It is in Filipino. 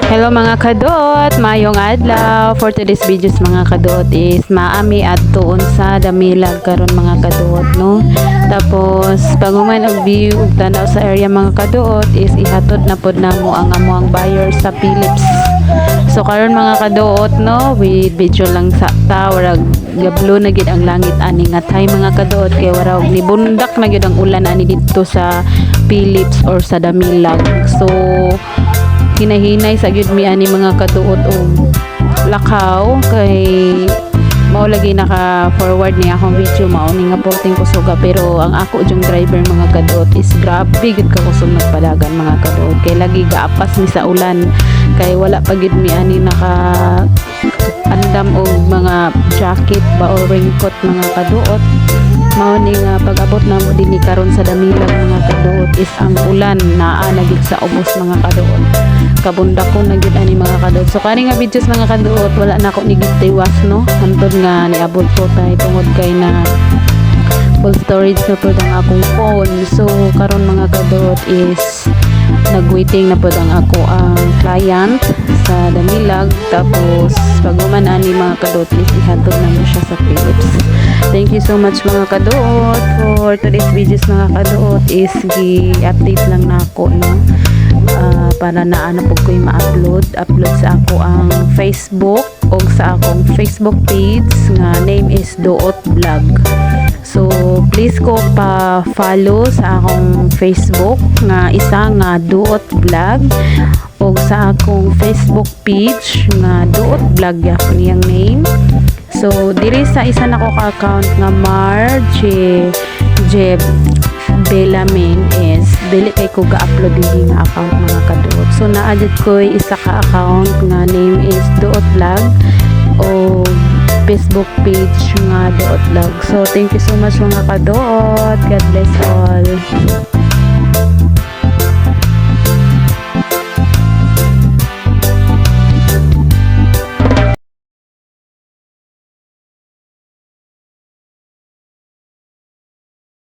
Hello mga kadot, mayong adlaw. For today's videos mga kadot is maami at tuon sa damilag karon mga kadot no. Tapos paguman og view ug tanaw sa area mga kadot is ihatod na pod namo ang amuang buyer sa Philips. So karon mga kadot no, with video lang sa tawag gablo na gid ang langit ani nga tay mga kadot kay wala og nibundak na gid ang ulan ani dito sa Philips or sa damilag. So hinahinay sa gyud mi ani mga katuod og lakaw kay mao lagi naka forward ni akong video mao ni nga porting kusuga pero ang ako jung driver mga kaduot is grabe gid ka kusog nagpadagan mga kaduot kay lagi gaapas mi sa ulan kay wala pa gid mi ani naka andam og mga jacket ba or raincoat mga kaduot. Mao ni nga pag-abot na mo dinhi karon sa damilag mga kaduot is ang ulan naa na gid sa ubos mga kaduot. Kabundak ko na gid ani mga kaduot. So kani nga videos mga kaduot wala na ako ni gid tiwas no. Hantod nga niabot ko tay tungod kay na full storage na pod ang akong phone. So karon mga kaduot is nagwaiting na pod ang ako ang client sa damilag tapos paguman ani mga kaduot is ihatod na mo siya sa Philips. Thank you so much mga kaduot for today's videos mga kaduot is gi-update lang na ako no. Para naana po ko ma-upload sa ako ang Facebook o sa akong Facebook page nga name is Duot Vlog. So please ko pa follow sa akong Facebook nga isa nga Duot Vlog o sa akong Facebook page nga Duot Vlog yang name. So diri sa isa nako ka account nga Marge Jeb Belamin is dili kay ko ga-upload din nga account mga kaduot. So na-add ko isa ka account nga name is Duot Vlog o Facebook page nga Duot Vlog. So thank you so much mga kaduot. God bless all.